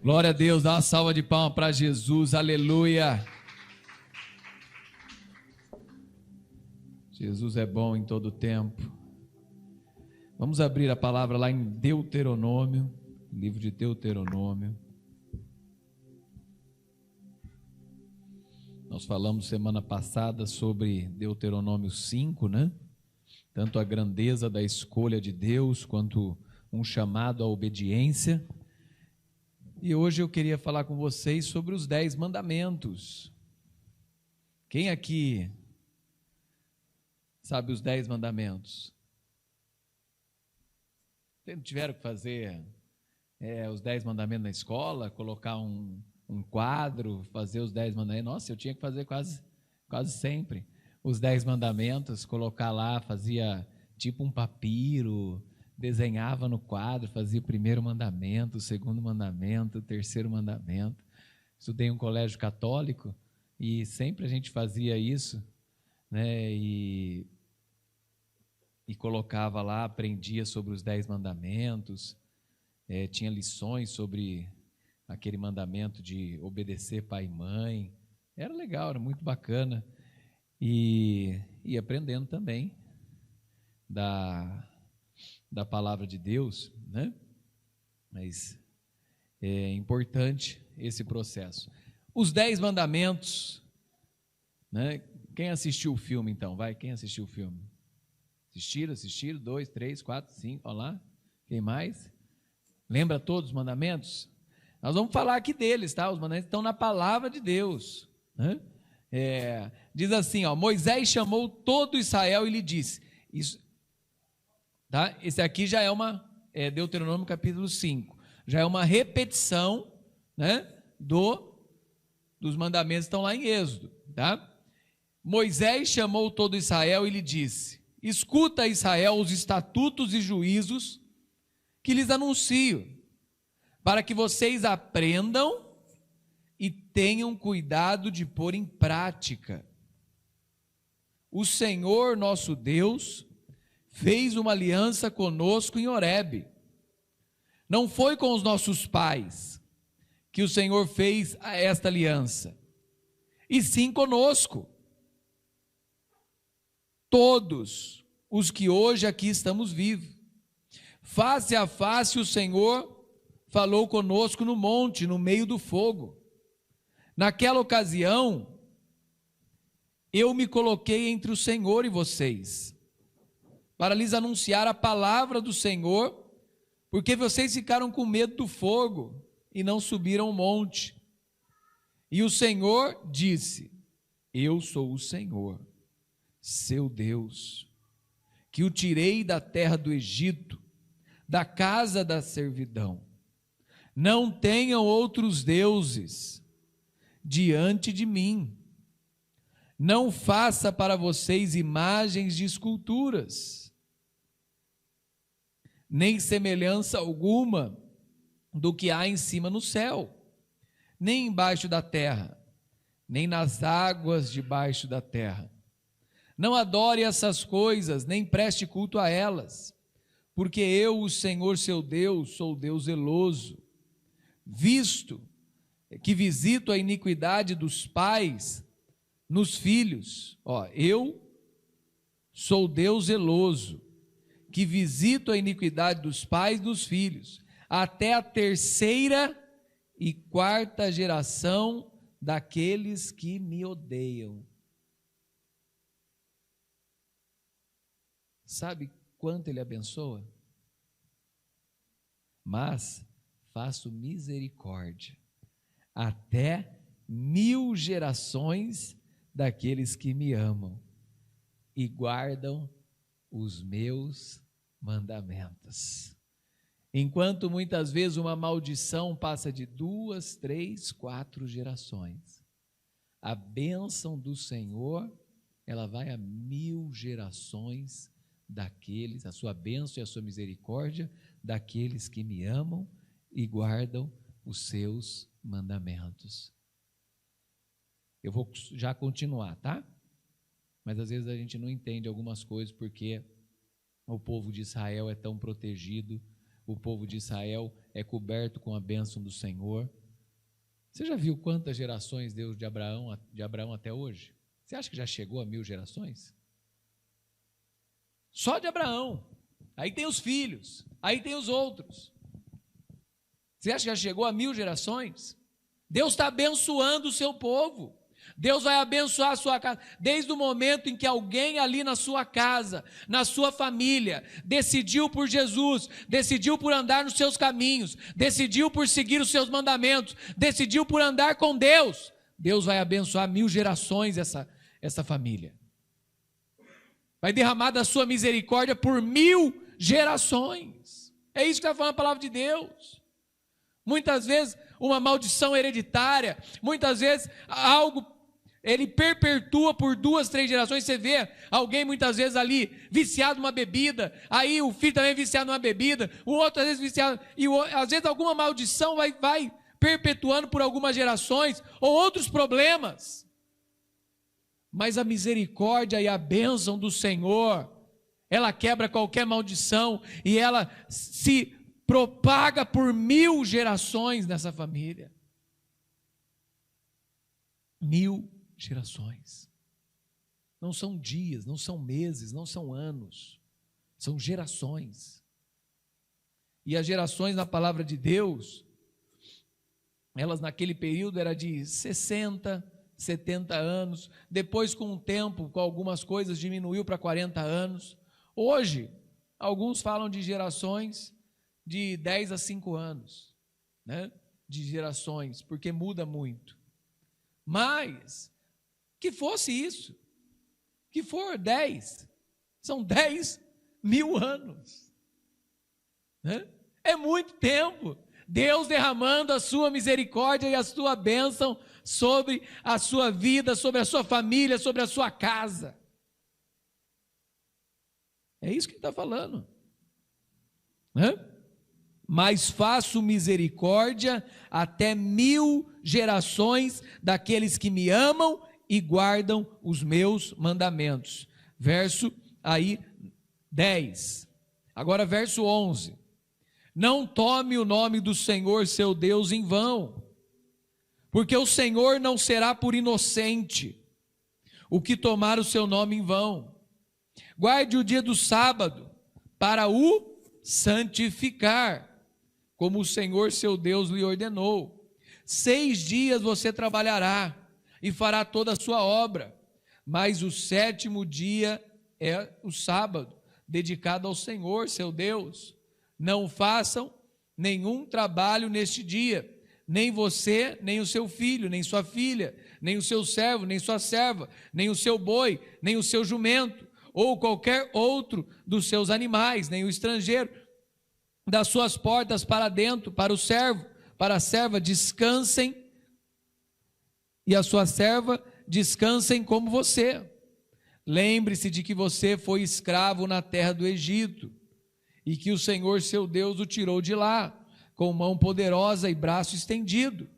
Glória a Deus, dá uma salva de palmas para Jesus, aleluia. Jesus é bom em todo tempo. Vamos abrir a palavra lá em Deuteronômio, livro de Deuteronômio. Nós falamos semana passada sobre Deuteronômio 5, né? Tanto a grandeza da escolha de Deus, quanto um chamado à obediência. E hoje eu queria falar com vocês sobre os 10 mandamentos. Quem aqui sabe os 10 mandamentos? Vocês não tiveram que fazer os 10 mandamentos na escola, colocar um quadro, fazer os 10 mandamentos? Nossa, eu tinha que fazer quase sempre os 10 mandamentos, colocar lá, fazia tipo um papiro, desenhava no quadro, fazia o primeiro mandamento, o segundo mandamento, o terceiro mandamento. Estudei em um colégio católico e sempre a gente fazia isso, né? E colocava lá, aprendia sobre os 10 mandamentos, tinha lições sobre aquele mandamento de obedecer pai e mãe. Era legal, era muito bacana. E aprendendo também da palavra de Deus, né? Mas é importante esse processo. Os 10 mandamentos, né? Quem assistiu o filme então? Vai, quem assistiu o filme? Assistiram? 2, 3, 4, 5, olha lá. Quem mais? Lembra todos os mandamentos? Nós vamos falar aqui deles, tá? Os mandamentos estão na palavra de Deus, né? Diz assim, ó, Moisés chamou todo Israel e lhe disse, isso, tá? Esse aqui já é Deuteronômio capítulo 5, já é uma repetição, né, dos mandamentos que estão lá em Êxodo, tá? Moisés chamou todo Israel e lhe disse, escuta, Israel, os estatutos e juízos que lhes anuncio, para que vocês aprendam e tenham cuidado de pôr em prática. O Senhor nosso Deus fez uma aliança conosco em Horebe. Não foi com os nossos pais que o Senhor fez esta aliança, e sim conosco. Todos os que hoje aqui estamos vivos. Face a face o Senhor falou conosco no monte, no meio do fogo. Naquela ocasião, eu me coloquei entre o Senhor e vocês, para lhes anunciar a palavra do Senhor, porque vocês ficaram com medo do fogo e não subiram o monte. E o Senhor disse, eu sou o Senhor, seu Deus, que o tirei da terra do Egito, da casa da servidão. Não tenham outros deuses diante de mim. Não faça para vocês imagens de esculturas, nem semelhança alguma do que há em cima no céu, nem embaixo da terra, nem nas águas debaixo da terra. Não adore essas coisas, nem preste culto a elas, porque eu, o Senhor seu Deus, sou Deus zeloso, visto que visito a iniquidade dos pais nos filhos. Eu sou Deus zeloso, que visito a iniquidade dos pais nos filhos, até a 3ª e 4ª geração daqueles que me odeiam. Sabe quanto ele abençoa? Mas faço misericórdia até 1000 gerações daqueles que me amam e guardam os meus mandamentos. Enquanto muitas vezes uma maldição passa de 2, 3, 4 gerações, a bênção do Senhor, ela vai a 1000 gerações daqueles, a sua bênção e a sua misericórdia, daqueles que me amam e guardam os seus mandamentos. Eu vou já continuar, tá? Mas às vezes a gente não entende algumas coisas porque o povo de Israel é tão protegido, o povo de Israel é coberto com a bênção do Senhor. Você já viu quantas gerações Deus de Abraão até hoje? Você acha que já chegou a 1000 gerações? Só de Abraão. Aí tem os filhos, aí tem os outros. Você acha que já chegou a 1000 gerações? Deus está abençoando o seu povo. Deus vai abençoar a sua casa. Desde o momento em que alguém ali na sua casa, na sua família, decidiu por Jesus, decidiu por andar nos seus caminhos, decidiu por seguir os seus mandamentos, decidiu por andar com Deus, Deus vai abençoar 1000 gerações essa família. Vai derramar da sua misericórdia por 1000 gerações. É isso que está falando a palavra de Deus. Muitas vezes uma maldição hereditária, muitas vezes algo, ele perpetua por 2, 3 gerações. Você vê alguém muitas vezes ali viciado numa bebida, aí o filho também viciado numa bebida, o outro às vezes viciado, e às vezes alguma maldição vai perpetuando por algumas gerações, ou outros problemas. Mas a misericórdia e a bênção do Senhor, ela quebra qualquer maldição e ela se propaga por 1000 gerações nessa família. 1000 gerações. Não são dias, não são meses, não são anos, são gerações. E as gerações na palavra de Deus, elas naquele período era de 60, 70 anos, depois com o tempo, com algumas coisas, diminuiu para 40 anos. Hoje, alguns falam de gerações de 10 a 5 anos, né? De gerações, porque muda muito. Mas, que fosse isso, que for 10, são 10.000 anos, né? É muito tempo. Deus derramando a sua misericórdia e a sua bênção sobre a sua vida, sobre a sua família, sobre a sua casa. É isso que ele está falando, né? Mas faço misericórdia até 1000 gerações daqueles que me amam e guardam os meus mandamentos. Verso aí 10. Agora verso 11. Não tome o nome do Senhor seu Deus em vão, porque o Senhor não será por inocente o que tomar o seu nome em vão. Guarde o dia do sábado para o santificar, como o Senhor seu Deus lhe ordenou. 6 dias você trabalhará e fará toda a sua obra, mas o 7º dia é o sábado, dedicado ao Senhor seu Deus. Não façam nenhum trabalho neste dia, nem você, nem o seu filho, nem sua filha, nem o seu servo, nem sua serva, nem o seu boi, nem o seu jumento, ou qualquer outro dos seus animais, nem o estrangeiro, das suas portas para dentro, para o servo, para a serva, descansem, e a sua serva descansem como você. Lembre-se de que você foi escravo na terra do Egito, e que o Senhor seu Deus o tirou de lá, com mão poderosa e braço estendido.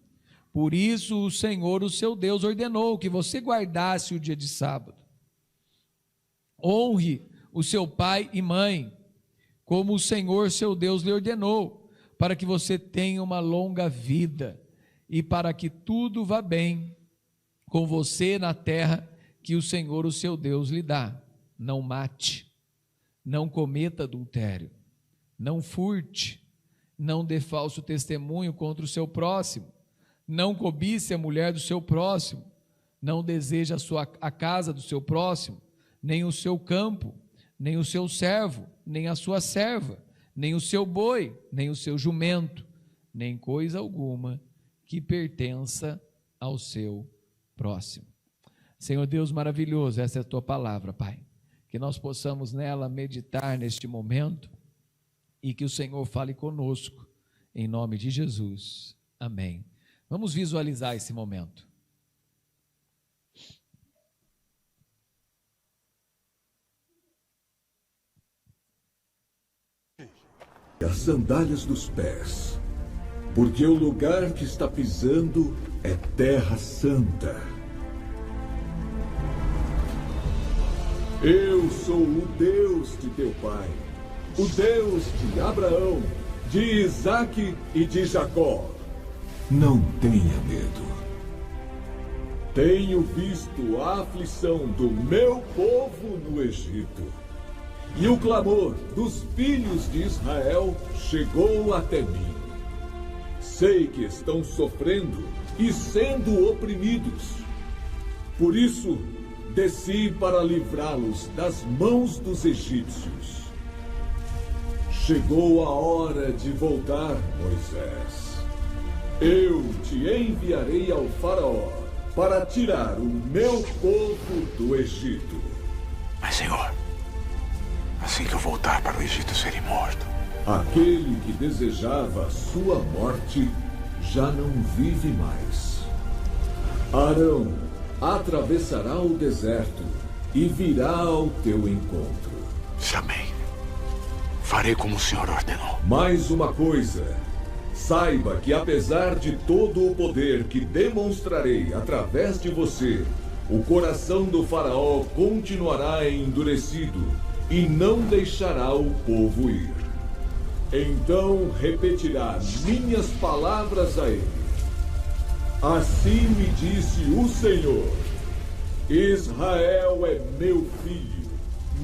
Por isso o Senhor, o seu Deus, ordenou que você guardasse o dia de sábado. Honre o seu pai e mãe, como o Senhor seu Deus lhe ordenou, para que você tenha uma longa vida e para que tudo vá bem com você na terra que o Senhor, o seu Deus, lhe dá. Não mate, não cometa adultério, não furte, não dê falso testemunho contra o seu próximo, não cobice a mulher do seu próximo, não deseje a casa do seu próximo, nem o seu campo, nem o seu servo, nem a sua serva, nem o seu boi, nem o seu jumento, nem coisa alguma que pertença ao seu próximo. Senhor Deus maravilhoso, essa é a tua palavra, Pai, que nós possamos nela meditar neste momento e que o Senhor fale conosco, em nome de Jesus, amém. Vamos visualizar esse momento. As sandálias dos pés, porque o lugar que está pisando é terra santa. Eu sou o Deus de teu pai, o Deus de Abraão, de Isaque e de Jacó. Não tenha medo. Tenho visto a aflição do meu povo no Egito, e o clamor dos filhos de Israel chegou até mim. Sei que estão sofrendo e sendo oprimidos. Por isso, desci para livrá-los das mãos dos egípcios. Chegou a hora de voltar, Moisés. Eu te enviarei ao faraó para tirar o meu povo do Egito. Mas, Senhor, assim que eu voltar para o Egito, serei morto. Aquele que desejava sua morte já não vive mais. Arão atravessará o deserto e virá ao teu encontro. Chamei. Farei como o Senhor ordenou. Mais uma coisa. Saiba que apesar de todo o poder que demonstrarei através de você, o coração do faraó continuará endurecido e não deixará o povo ir. Então repetirá minhas palavras a ele. Assim me disse o Senhor: Israel é meu filho,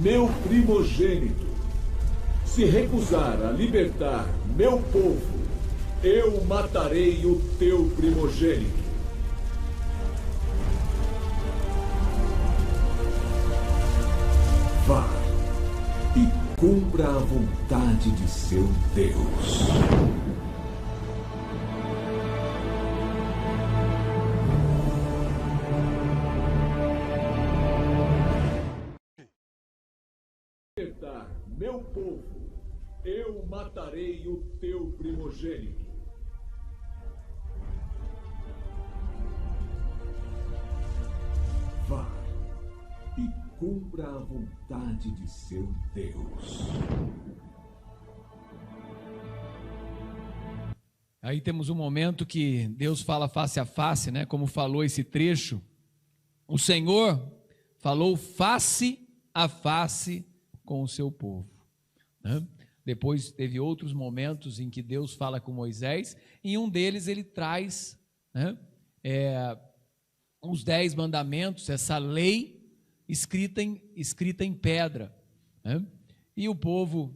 meu primogênito. Se recusar a libertar meu povo, eu matarei o teu primogênito. Vá e cumpra a vontade de seu Deus. Libertar meu povo, eu matarei o teu primogênito. Vá e cumpra a vontade de seu Deus. Aí temos um momento que Deus fala face a face, né? Como falou esse trecho. O Senhor falou face a face com o seu povo, né? Depois teve outros momentos em que Deus fala com Moisés, e em um deles ele traz, né, os 10 mandamentos, essa lei escrita em pedra, né? E o povo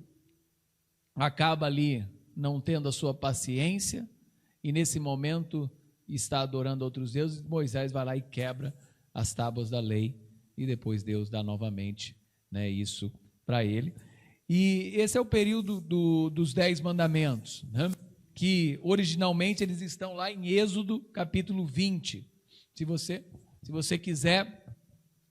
acaba ali não tendo a sua paciência, e nesse momento está adorando outros deuses. Moisés vai lá e quebra as tábuas da lei, e depois Deus dá novamente, né, isso para ele. E esse é o período dos 10 mandamentos, né, que originalmente eles estão lá em Êxodo capítulo 20. Se você quiser,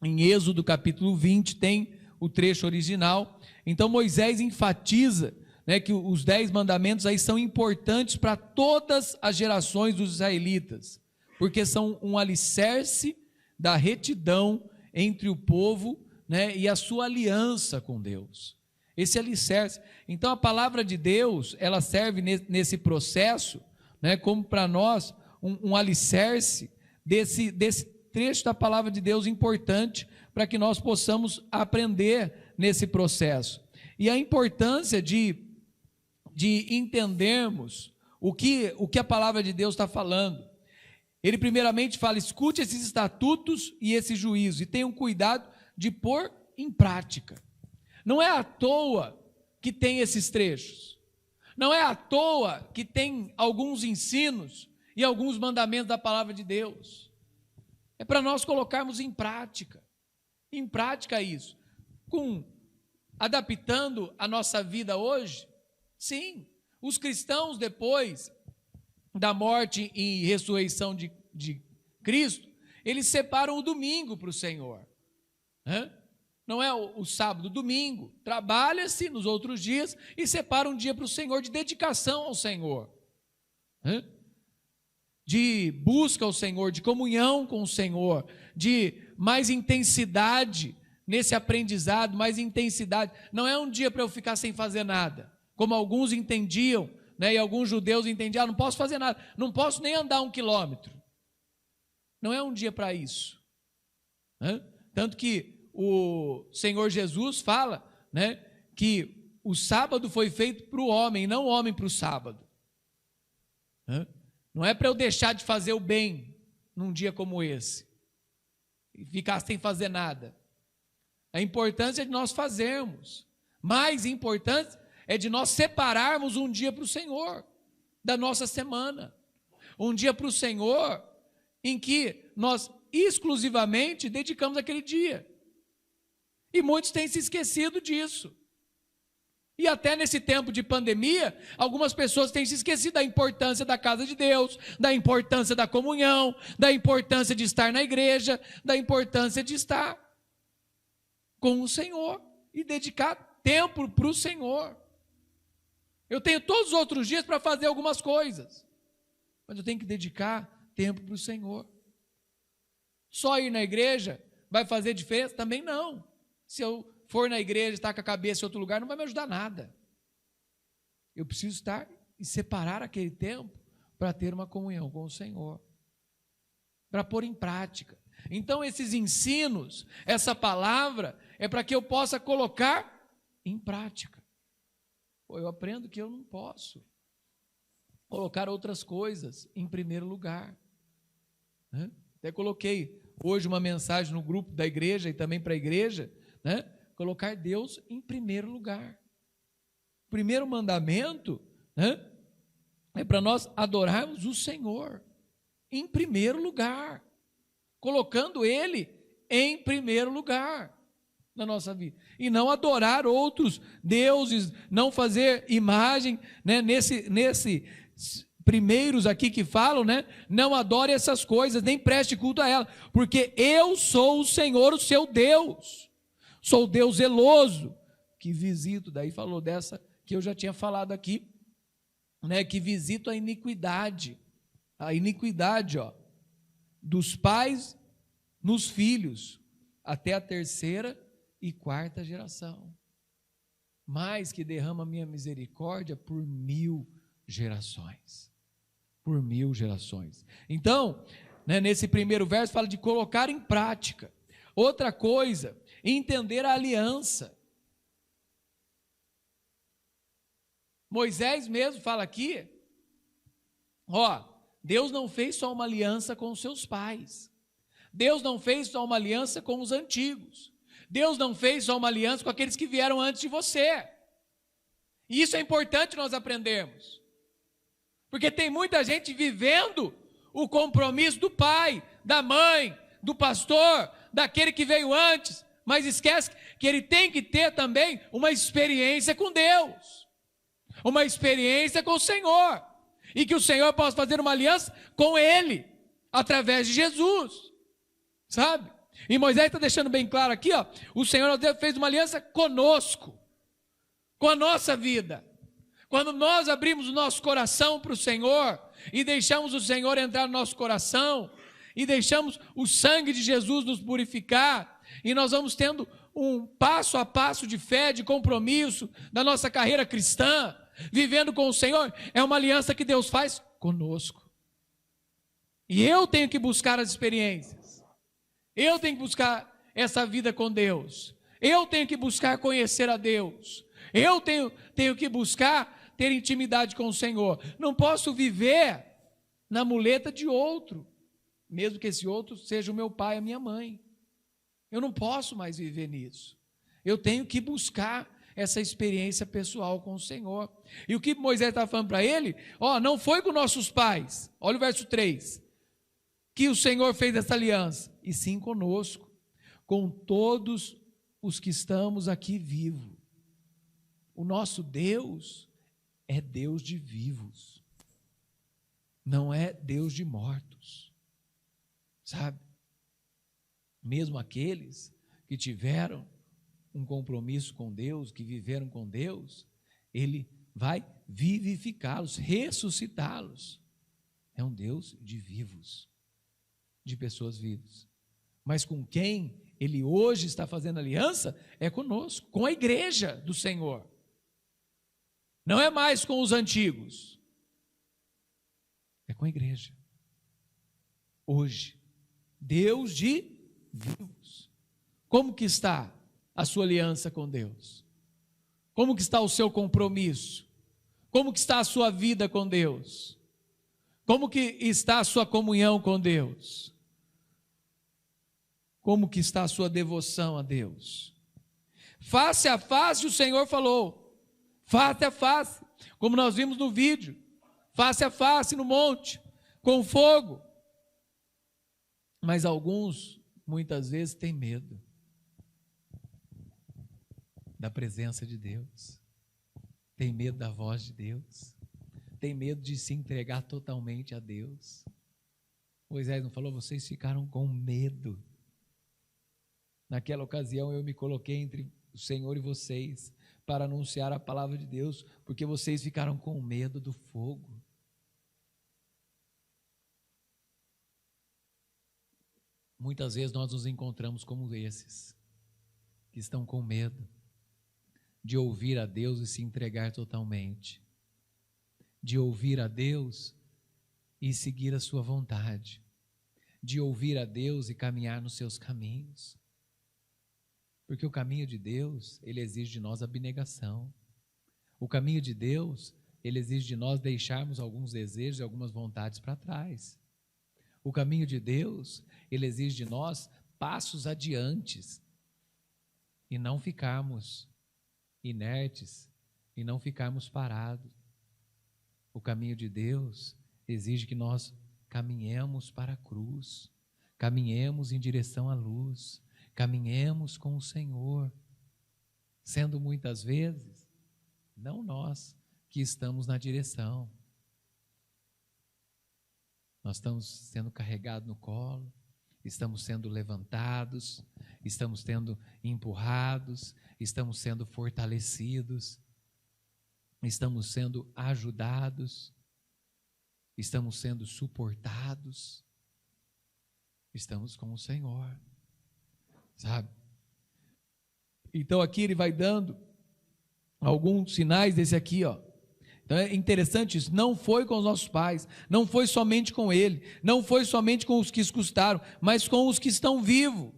em Êxodo capítulo 20 tem o trecho original. Então Moisés enfatiza, né, que os 10 mandamentos aí são importantes para todas as gerações dos israelitas, porque são um alicerce da retidão entre o povo, né, e a sua aliança com Deus. Esse alicerce. Então a palavra de Deus, ela serve nesse processo, né, como para nós um alicerce desse trecho da palavra de Deus importante, para que nós possamos aprender nesse processo. E a importância de entendermos o que a palavra de Deus está falando. Ele primeiramente fala: escute esses estatutos e esses juízos, e tenham cuidado de pôr em prática. Não é à toa que tem esses trechos, não é à toa que tem alguns ensinos e alguns mandamentos da palavra de Deus. É para nós colocarmos em prática isso, adaptando a nossa vida hoje. Sim, os cristãos, depois da morte e ressurreição de Cristo, eles separam o domingo para o Senhor, né? Não é o sábado, o domingo, trabalha-se nos outros dias e separa um dia para o Senhor, de dedicação ao Senhor, né? De busca ao Senhor, de comunhão com o Senhor, de mais intensidade nesse aprendizado, mais intensidade. Não é um dia para eu ficar sem fazer nada, como alguns entendiam, né? E alguns judeus entendiam: não posso fazer nada, não posso nem andar 1 quilômetro. Não é um dia para isso, né? Tanto que o Senhor Jesus fala, né, que o sábado foi feito para o homem, não o homem para o sábado. Não é para eu deixar de fazer o bem num dia como esse e ficar sem fazer nada. A importância é de nós fazermos, mais importante é de nós separarmos um dia para o Senhor, da nossa semana. Um dia para o Senhor em que nós exclusivamente dedicamos aquele dia. E muitos têm se esquecido disso. E até nesse tempo de pandemia, algumas pessoas têm se esquecido da importância da casa de Deus, da importância da comunhão, da importância de estar na igreja, da importância de estar com o Senhor e dedicar tempo para o Senhor. Eu tenho todos os outros dias para fazer algumas coisas, mas eu tenho que dedicar tempo para o Senhor. Só ir na igreja vai fazer diferença? Também não. Se eu for na igreja e estar com a cabeça em outro lugar, não vai me ajudar nada. Eu preciso estar e separar aquele tempo para ter uma comunhão com o Senhor, para pôr em prática. Então esses ensinos, essa palavra, é para que eu possa colocar em prática. Eu aprendo que eu não posso colocar outras coisas em primeiro lugar. Até coloquei hoje uma mensagem no grupo da igreja e também para a igreja, colocar Deus em primeiro lugar. O primeiro mandamento é para nós adorarmos o Senhor em primeiro lugar, colocando Ele em primeiro lugar na nossa vida, e não adorar outros deuses, não fazer imagem, nesse primeiros aqui que falam, não adore essas coisas, nem preste culto a ela, porque eu sou o Senhor, o seu Deus, sou o Deus zeloso, que visito, daí falou dessa que eu já tinha falado aqui, que visito a iniquidade, dos pais nos filhos, até a terceira e quarta geração, mas que derrama minha misericórdia por 1000 gerações, por 1000 gerações. Então, nesse primeiro verso fala de colocar em prática. Outra coisa, entender a aliança. Moisés mesmo fala aqui, Deus não fez só uma aliança com os seus pais, Deus não fez só uma aliança com os antigos, Deus não fez só uma aliança com aqueles que vieram antes de você. E isso é importante nós aprendermos, porque tem muita gente vivendo o compromisso do pai, da mãe, do pastor, daquele que veio antes, mas esquece que ele tem que ter também uma experiência com Deus, uma experiência com o Senhor, e que o Senhor possa fazer uma aliança com ele, através de Jesus, sabe? E Moisés está deixando bem claro aqui, o Senhor Deus fez uma aliança conosco, com a nossa vida. Quando nós abrimos o nosso coração para o Senhor, e deixamos o Senhor entrar no nosso coração, e deixamos o sangue de Jesus nos purificar, e nós vamos tendo um passo a passo de fé, de compromisso, da nossa carreira cristã, vivendo com o Senhor, é uma aliança que Deus faz conosco. E eu tenho que buscar as experiências, eu tenho que buscar essa vida com Deus, eu tenho que buscar conhecer a Deus, eu tenho que buscar ter intimidade com o Senhor. Não posso viver na muleta de outro, mesmo que esse outro seja o meu pai, a minha mãe. Eu não posso mais viver nisso. Eu tenho que buscar essa experiência pessoal com o Senhor. E o que Moisés está falando para ele, não foi com nossos pais, olha o verso 3, que o Senhor fez essa aliança, e sim conosco, com todos os que estamos aqui vivos. O nosso Deus é Deus de vivos, não é Deus de mortos, sabe? Mesmo aqueles que tiveram um compromisso com Deus, que viveram com Deus, Ele vai vivificá-los, ressuscitá-los. É um Deus de vivos, de pessoas vivas. Mas com quem Ele hoje está fazendo aliança é conosco, com a igreja do Senhor. Não é mais com os antigos, é com a igreja. Hoje, Deus de vivos. Como que está a sua aliança com Deus? Como que está o seu compromisso? Como que está a sua vida com Deus? Como que está a sua comunhão com Deus? Como que está a sua devoção a Deus? Face a face, o Senhor falou. Face a face, como nós vimos no vídeo. Face a face no monte, com fogo. Mas alguns, muitas vezes, têm medo da presença de Deus. Tem medo da voz de Deus. Tem medo de se entregar totalmente a Deus. Moisés não falou? Vocês ficaram com medo. Naquela ocasião eu me coloquei entre o Senhor e vocês para anunciar a palavra de Deus, porque vocês ficaram com medo do fogo. Muitas vezes nós nos encontramos como esses, que estão com medo de ouvir a Deus e se entregar totalmente, de ouvir a Deus e seguir a sua vontade, de ouvir a Deus e caminhar nos seus caminhos, porque o caminho de Deus, ele exige de nós abnegação. O caminho de Deus, ele exige de nós deixarmos alguns desejos e algumas vontades para trás. O caminho de Deus, ele exige de nós passos adiante e não ficarmos inertes e não ficarmos parados. O caminho de Deus exige que nós caminhemos para a cruz, caminhemos em direção à luz, caminhemos com o Senhor, sendo muitas vezes não nós que estamos na direção. Nós estamos sendo carregados no colo, estamos sendo levantados, estamos sendo empurrados, estamos sendo fortalecidos, estamos sendo ajudados, estamos sendo suportados, estamos com o Senhor, sabe? Então aqui ele vai dando alguns sinais desse aqui, ó. Então é interessante isso, não foi com os nossos pais, não foi somente com ele, não foi somente com os que escutaram, mas com os que estão vivos,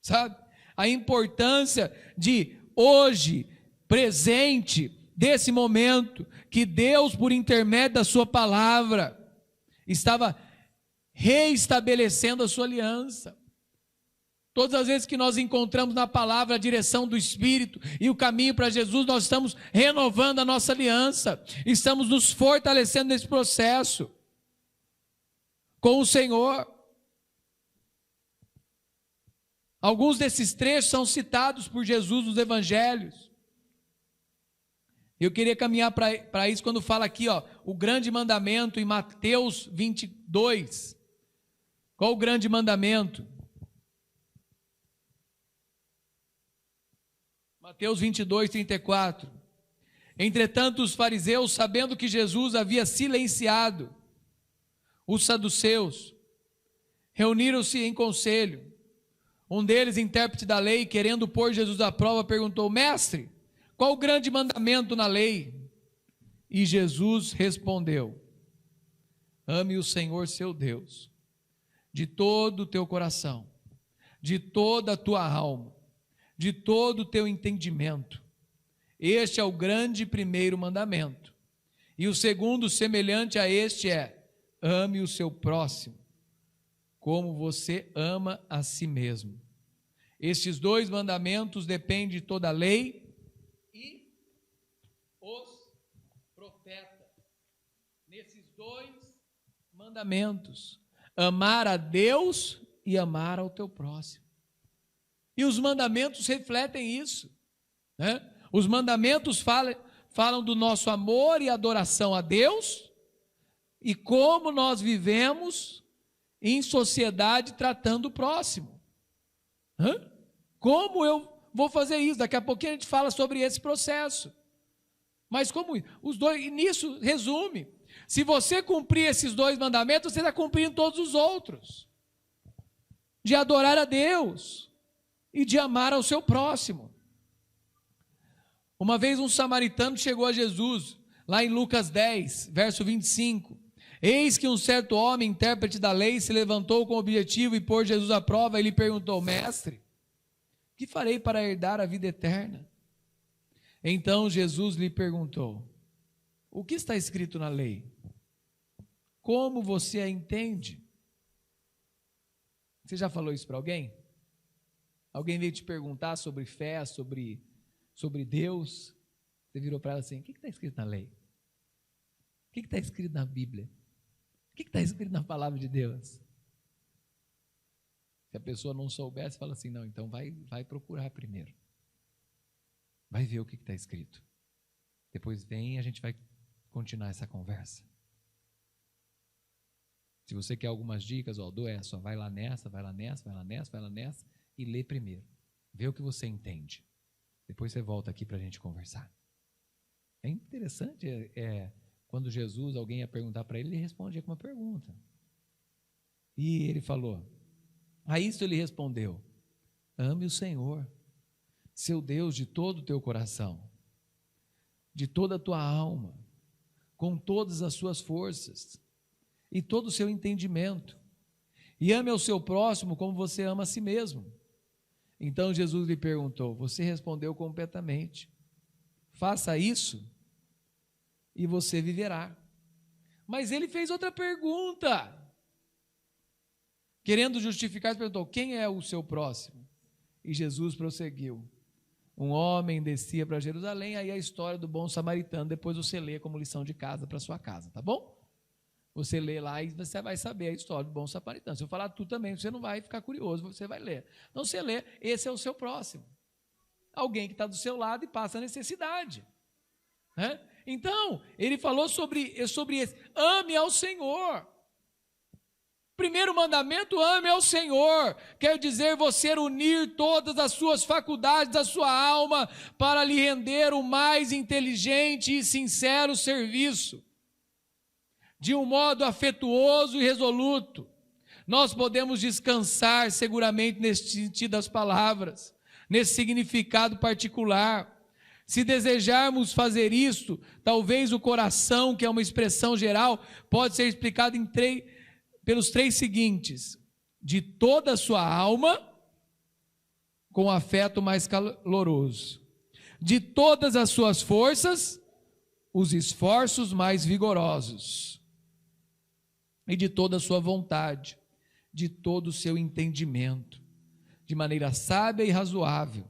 sabe? A importância de hoje, presente, desse momento, que Deus, por intermédio da sua palavra, estava reestabelecendo a sua aliança. Todas as vezes que nós encontramos na palavra a direção do Espírito e o caminho para Jesus, nós estamos renovando a nossa aliança, estamos nos fortalecendo nesse processo com o Senhor. Alguns desses trechos são citados por Jesus nos evangelhos. Eu queria caminhar para isso quando fala aqui, ó, o grande mandamento em Mateus 22. Qual o grande mandamento? Mateus 22, 34. Entretanto, os fariseus, sabendo que Jesus havia silenciado os saduceus, reuniram-se em conselho. Um deles, intérprete da lei, querendo pôr Jesus à prova, perguntou: Mestre, qual o grande mandamento na lei? E Jesus respondeu: Ame o Senhor seu Deus, de todo o teu coração, de toda a tua alma, de todo o teu entendimento. Este é o grande primeiro mandamento. E o segundo, semelhante a este, é: ame o seu próximo, como você ama a si mesmo. Estes dois mandamentos dependem de toda a lei e os profetas. Nesses dois mandamentos, amar a Deus e amar ao teu próximo. E os mandamentos refletem isso, né? Os mandamentos falam do nosso amor e adoração a Deus e como nós vivemos em sociedade tratando o próximo. Como eu vou fazer isso? Daqui a pouquinho a gente fala sobre esse processo. Mas como os dois, nisso resume. Se você cumprir esses dois mandamentos, você está cumprindo todos os outros. De adorar a Deus e de amar ao seu próximo. Uma vez um samaritano chegou a Jesus, lá em Lucas 10, verso 25. Eis que um certo homem, intérprete da lei, se levantou com o objetivo de pôr Jesus à prova e lhe perguntou: Mestre, que farei para herdar a vida eterna? Então Jesus lhe perguntou: o que está escrito na lei? Como você a entende? Você já falou isso para alguém? Alguém veio te perguntar sobre fé, sobre Deus? Você virou para ela assim: o que está escrito na lei? O que está escrito na Bíblia? O que está escrito na palavra de Deus? Se a pessoa não soubesse, fala assim: não, então vai procurar primeiro. Vai ver o que está escrito. Depois vem e a gente vai continuar essa conversa. Se você quer algumas dicas, dou essa, vai lá nessa, vai lá nessa, vai lá nessa, vai lá nessa, e lê primeiro. Vê o que você entende. Depois você volta aqui para a gente conversar. É interessante, quando Jesus, alguém ia perguntar para ele, ele respondia com uma pergunta. E ele falou, a isso ele respondeu: ame o Senhor, seu Deus, de todo o teu coração, de toda a tua alma, com todas as suas forças e todo o seu entendimento, e ame ao seu próximo como você ama a si mesmo. Então Jesus lhe perguntou: você respondeu completamente, faça isso e você viverá. Mas ele fez outra pergunta, querendo justificar, ele perguntou: quem é o seu próximo? E Jesus prosseguiu: um homem descia para Jerusalém. Aí a história do bom samaritano, depois você lê como lição de casa para sua casa, tá bom? Você lê lá e você vai saber a história do bom samaritano. Se eu falar tudo também, você não vai ficar curioso, você vai ler. Então você lê, esse é o seu próximo. Alguém que está do seu lado e passa necessidade, né? Então, ele falou sobre esse: ame ao Senhor. Primeiro mandamento: ame ao Senhor, quer dizer você unir todas as suas faculdades da sua alma para lhe render o mais inteligente e sincero serviço, de um modo afetuoso e resoluto. Nós podemos descansar seguramente nesse sentido das palavras, nesse significado particular. Se desejarmos fazer isso, talvez o coração, que é uma expressão geral, pode ser explicado pelos três seguintes: de toda a sua alma, com afeto mais caloroso; de todas as suas forças, os esforços mais vigorosos; e de toda a sua vontade, de todo o seu entendimento, de maneira sábia e razoável.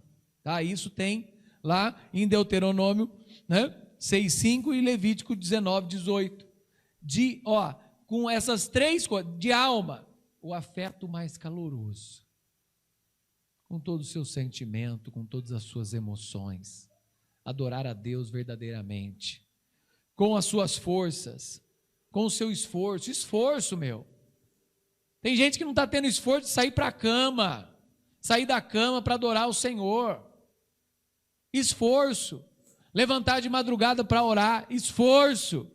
Isso tem lá em Deuteronômio, 6:5 e Levítico 19:18. Com essas três coisas, de alma, o afeto mais caloroso, com todo o seu sentimento, com todas as suas emoções, adorar a Deus verdadeiramente, com as suas forças, com o seu esforço, meu. Tem gente que não está tendo esforço de sair para a cama, sair da cama para adorar o Senhor. Esforço. Levantar de madrugada para orar. Esforço.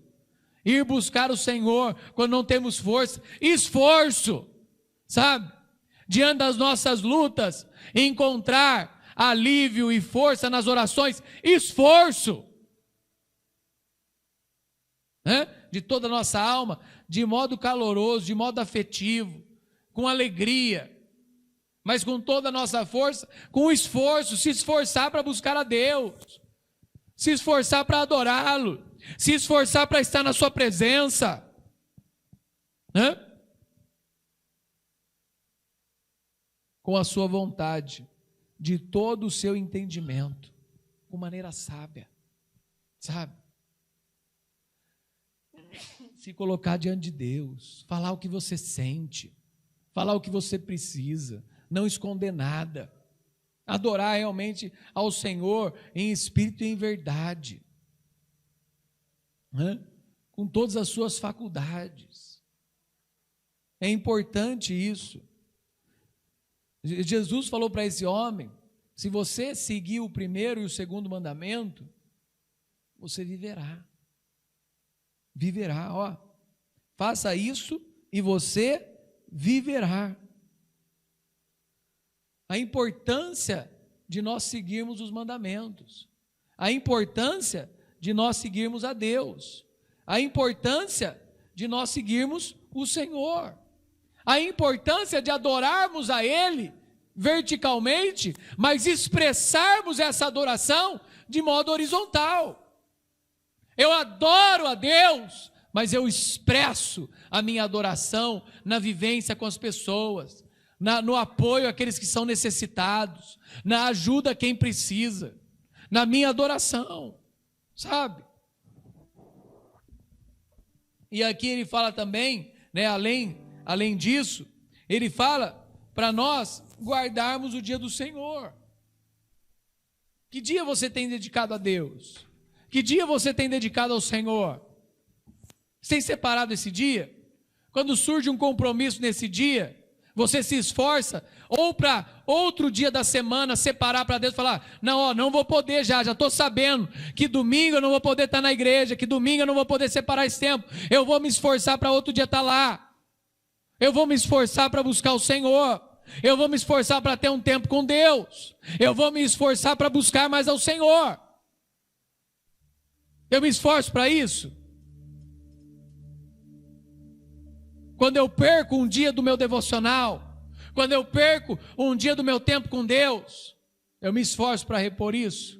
Ir buscar o Senhor quando não temos força. Esforço. Sabe? Diante das nossas lutas, encontrar alívio e força nas orações. Esforço. De toda a nossa alma, de modo caloroso, de modo afetivo, com alegria, mas com toda a nossa força, com esforço, se esforçar para buscar a Deus, se esforçar para adorá-lo, se esforçar para estar na sua presença, com a sua vontade, de todo o seu entendimento, com maneira sábia, sabe? Se colocar diante de Deus, falar o que você sente, falar o que você precisa, não esconder nada, adorar realmente ao Senhor em espírito e em verdade, com todas as suas faculdades. É importante isso. Jesus falou para esse homem: se você seguir o primeiro e o segundo mandamento, você viverá. Viverá, faça isso e você viverá. A importância de nós seguirmos os mandamentos, a importância de nós seguirmos a Deus, a importância de nós seguirmos o Senhor, a importância de adorarmos a Ele verticalmente, mas expressarmos essa adoração de modo horizontal. Eu adoro a Deus, mas eu expresso a minha adoração na vivência com as pessoas, no apoio àqueles que são necessitados, na ajuda a quem precisa, na minha adoração, sabe? E aqui ele fala também, né, além disso, ele fala para nós guardarmos o dia do Senhor. Que dia você tem dedicado a Deus? Que dia você tem dedicado ao Senhor? Você tem separado esse dia? Quando surge um compromisso nesse dia, você se esforça, ou para outro dia da semana separar para Deus e falar, não vou poder já estou sabendo que domingo eu não vou poder estar na igreja, que domingo eu não vou poder separar esse tempo, eu vou me esforçar para outro dia estar lá, eu vou me esforçar para buscar o Senhor, eu vou me esforçar para ter um tempo com Deus, eu vou me esforçar para buscar mais ao Senhor. Eu me esforço para isso. Quando eu perco um dia do meu devocional, quando eu perco um dia do meu tempo com Deus, eu me esforço para repor isso.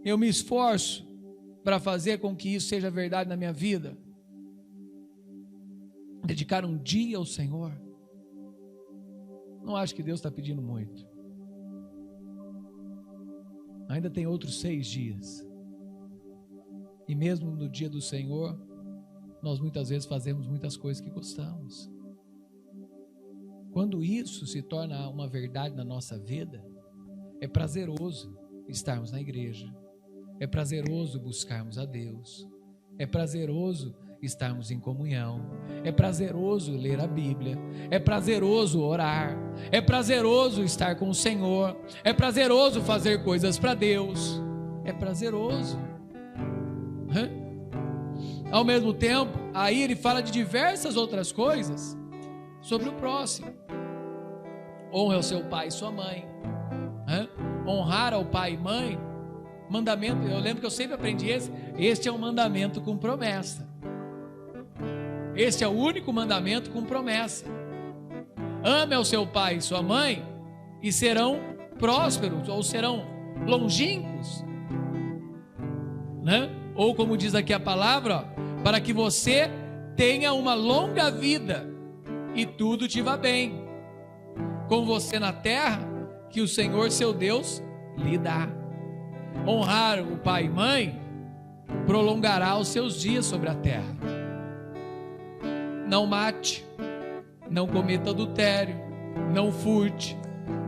Eu me esforço para fazer com que isso seja verdade na minha vida. Dedicar um dia ao Senhor. Não acho que Deus está pedindo muito. Ainda tem outros 6 dias. E mesmo no dia do Senhor, nós muitas vezes fazemos muitas coisas que gostamos. Quando isso se torna uma verdade na nossa vida, é prazeroso estarmos na igreja, é prazeroso buscarmos a Deus, é prazeroso estarmos em comunhão, é prazeroso ler a Bíblia, é prazeroso orar, é prazeroso estar com o Senhor, é prazeroso fazer coisas para Deus, é prazeroso. Ao mesmo tempo, aí ele fala de diversas outras coisas sobre o próximo. Honre ao seu pai e sua mãe. Honrar ao pai e mãe, mandamento, eu lembro que eu sempre aprendi este é um mandamento com promessa. Este é o único mandamento com promessa. Ame ao seu pai e sua mãe e serão prósperos, ou serão longínquos, né? Ou como diz aqui a palavra, para que você tenha uma longa vida e tudo te vá bem com você na terra que o Senhor seu Deus lhe dá. Honrar o pai e mãe prolongará os seus dias sobre a terra. Não mate, não cometa adultério, não furte,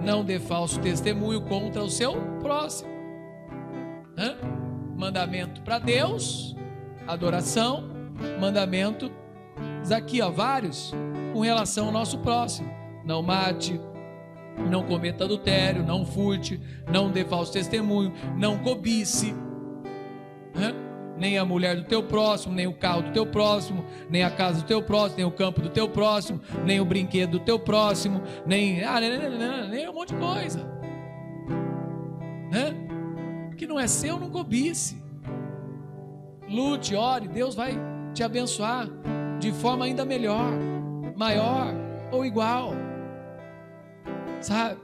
não dê falso testemunho contra o seu próximo. Mandamento para Deus, adoração, mandamento, aqui vários, com relação ao nosso próximo. Não mate, não cometa adultério, não furte, não dê falso testemunho, não cobice, nem a mulher do teu próximo, nem o carro do teu próximo, nem a casa do teu próximo, nem o campo do teu próximo, nem o brinquedo do teu próximo, nem um monte de coisa, que não é seu, não cobice. Lute, ore, Deus vai te abençoar de forma ainda melhor, maior ou igual, sabe?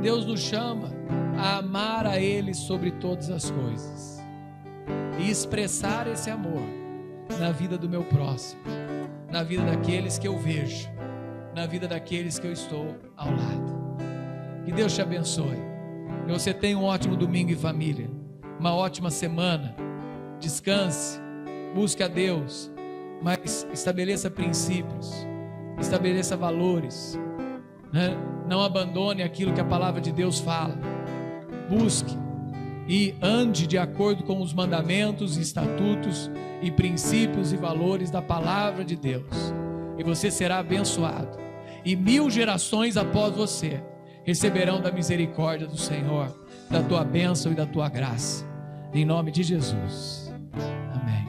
Deus nos chama a amar a Ele sobre todas as coisas e expressar esse amor na vida do meu próximo, na vida daqueles que eu vejo, na vida daqueles que eu estou ao lado. Que Deus te abençoe. Que você tenha um ótimo domingo em família, uma ótima semana. Descanse, busque a Deus, mas estabeleça princípios, estabeleça valores, Não abandone aquilo que a palavra de Deus fala. Busque e ande de acordo com os mandamentos, estatutos e princípios e valores da palavra de Deus, e você será abençoado, e 1000 gerações após você receberão da misericórdia do Senhor, da tua bênção e da tua graça, em nome de Jesus, amém.